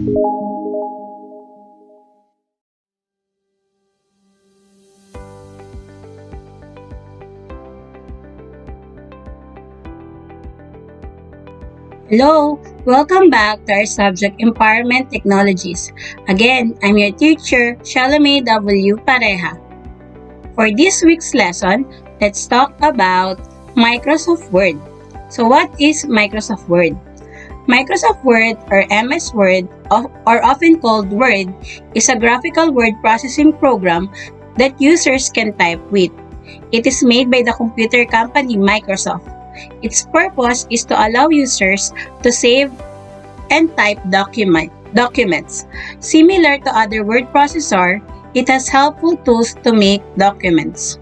Hello, welcome back to our subject Empowerment Technologies. Again, I'm your teacher, Shalome W. Pareja. For this week's lesson, let's talk about Microsoft Word. So what is Microsoft Word? Microsoft Word or MS Word, or often called Word, is a graphical word processing program that users can type with. It is made by the computer company Microsoft. Its purpose is to allow users to save and type documents. Similar to other word processor, it has helpful tools to make documents.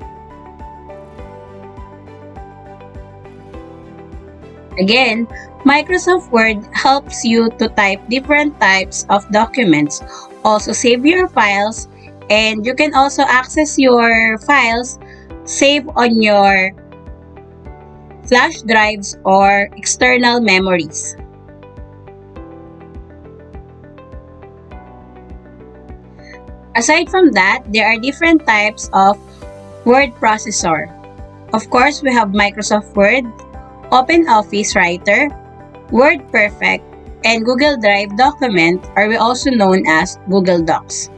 Again, Microsoft Word helps you to type different types of documents, also save your files, and you can also access your files save on your flash drives or external memories. Aside from that, there are different types of word processor. Of course, we have Microsoft Word, OpenOffice Writer, WordPerfect, and Google Drive document, or we also known as Google Docs.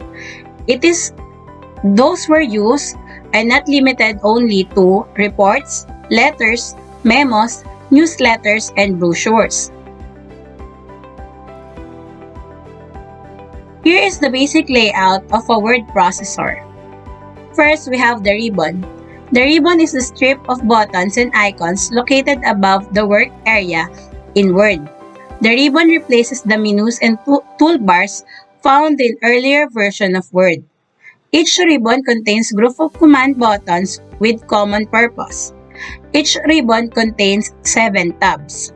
Those were used and not limited only to reports, letters, memos, newsletters, and brochures. Here is the basic layout of a word processor. First, we have the ribbon. The ribbon is the strip of buttons and icons located above the work area in Word. The ribbon replaces the menus and toolbars found in earlier version of Word. Each ribbon contains group of command buttons with common purpose. Each ribbon contains 7 tabs.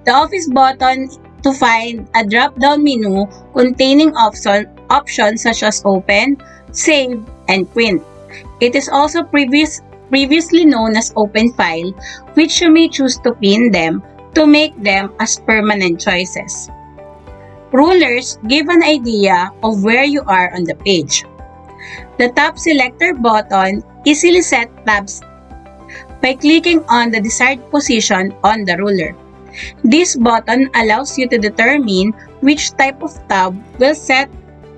The Office button to find a drop-down menu containing options such as Open, Save, and Print. It is also previously known as Open File, which you may choose to pin them to make them as permanent choices. Rulers give an idea of where you are on the page. The Tab Selector button easily sets tabs by clicking on the desired position on the ruler. This button allows you to determine which type of tab will set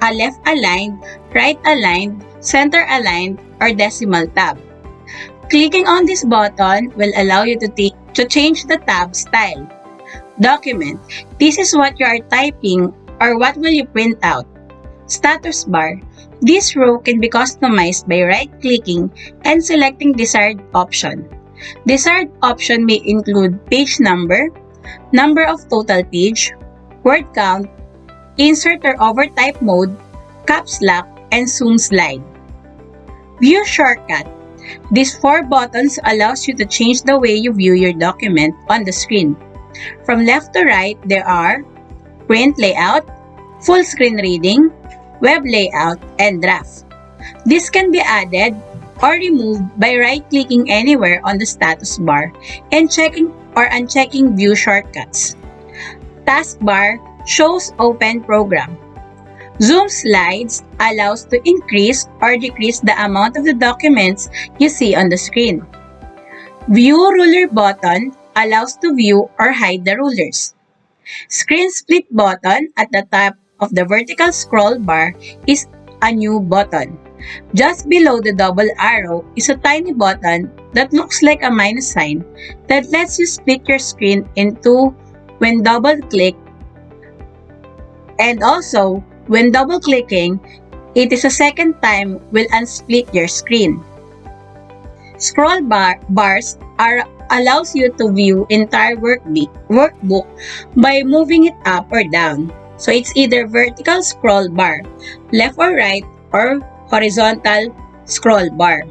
a left-aligned, right-aligned, center-aligned, or decimal tab. Clicking on this button will allow you to change the tab style. Document. This is what you are typing or what will you print out. Status bar. This row can be customized by right-clicking and selecting desired option. Desired option may include page number, number of total page, word count, insert or overtype mode, caps lock, and zoom slide. View shortcut. These 4 buttons allows you to change the way you view your document on the screen. From left to right, there are print layout, full screen reading, web layout, and draft. This can be added or removed by right-clicking anywhere on the status bar and checking or unchecking view shortcuts. Taskbar shows open program. Zoom slides allows to increase or decrease the amount of the documents you see on the screen. View ruler button allows to view or hide the rulers. Screen split button at the top of the vertical scroll bar is a new button. Just below the double arrow is a tiny button that looks like a minus sign that lets you split your screen in two when double-click. And also, when double-clicking, it is a second time will unsplit your screen. Scroll bars allows you to view entire workbook by moving it up or down. So it's either vertical scroll bar, left or right, or horizontal scroll bar.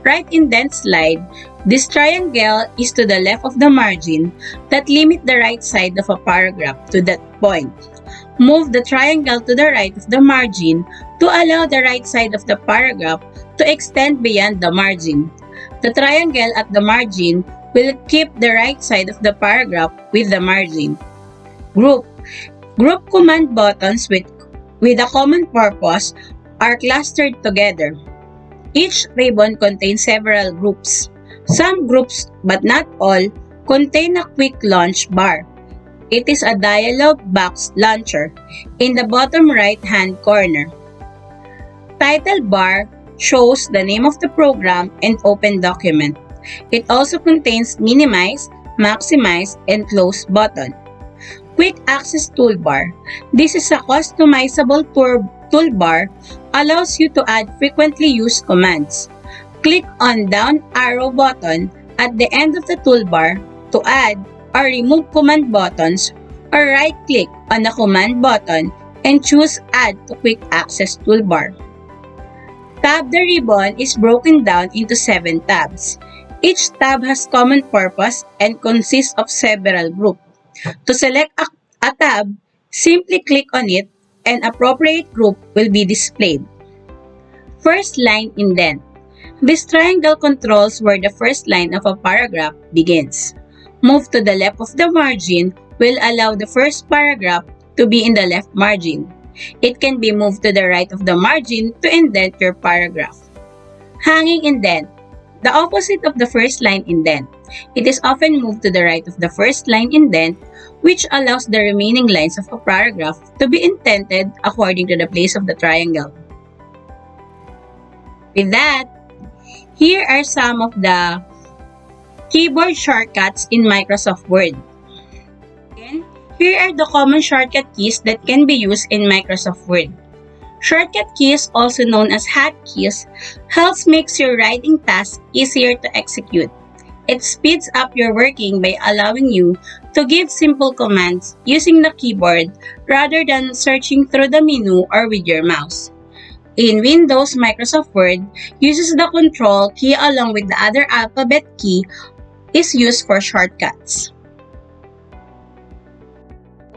Right indent slide. This triangle is to the left of the margin that limit the right side of a paragraph to that point. Move the triangle to the right of the margin to allow the right side of the paragraph to extend beyond the margin. The triangle at the margin will keep the right side of the paragraph with the margin. Group. Group command buttons with a common purpose are clustered together. Each ribbon contains several groups. Some groups, but not all, contain a quick launch bar. It is a dialog box launcher in the bottom right-hand corner. Title bar shows the name of the program and open document. It also contains minimize, maximize, and close button. Quick Access Toolbar. This is a customizable toolbar allows you to add frequently used commands. Click on down arrow button at the end of the toolbar to add or remove command buttons, or right-click on the command button and choose Add to Quick Access Toolbar. Tab the ribbon is broken down into 7 tabs. Each tab has common purpose and consists of several groups. To select a tab, simply click on it and appropriate group will be displayed. First line indent. This triangle controls where the first line of a paragraph begins. Move to the left of the margin will allow the first paragraph to be in the left margin. It can be moved to the right of the margin to indent your paragraph. Hanging indent. The opposite of the first line indent. It is often moved to the right of the first line indent, which allows the remaining lines of a paragraph to be indented according to the place of the triangle. With that, here are some of the keyboard shortcuts in Microsoft Word. Again, here are the common shortcut keys that can be used in Microsoft Word. Shortcut keys, also known as hotkeys, helps makes your writing task easier to execute. It speeds up your working by allowing you to give simple commands using the keyboard rather than searching through the menu or with your mouse. In Windows, Microsoft Word uses the Control key along with the other alphabet key is used for shortcuts.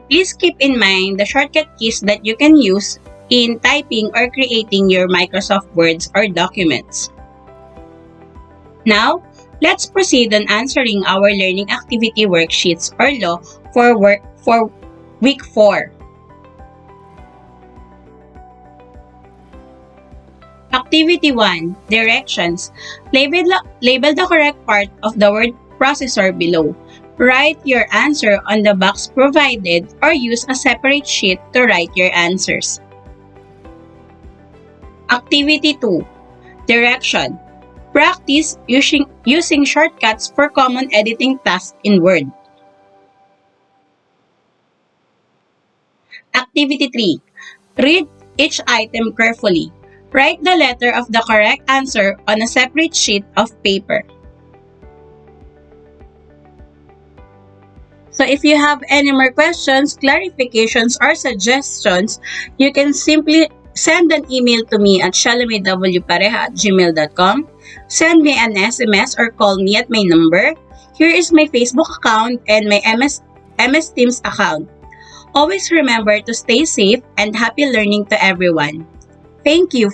Please keep in mind the shortcut keys that you can use in typing or creating your Microsoft Words or documents. Now, let's proceed on answering our learning activity worksheets or law for week 4. Activity 1. Directions. Label the correct part of the word processor below. Write your answer on the box provided or use a separate sheet to write your answers. Activity 2. Direction. Practice using shortcuts for common editing tasks in Word. Activity 3. Read each item carefully. Write the letter of the correct answer on a separate sheet of paper. So if you have any more questions, clarifications, or suggestions, you can simply send an email to me at shalomewpareha@gmail.com. Send me an SMS or call me at my number. Here is my Facebook account and my MS Teams account. Always remember to stay safe and happy learning to everyone. Thank you.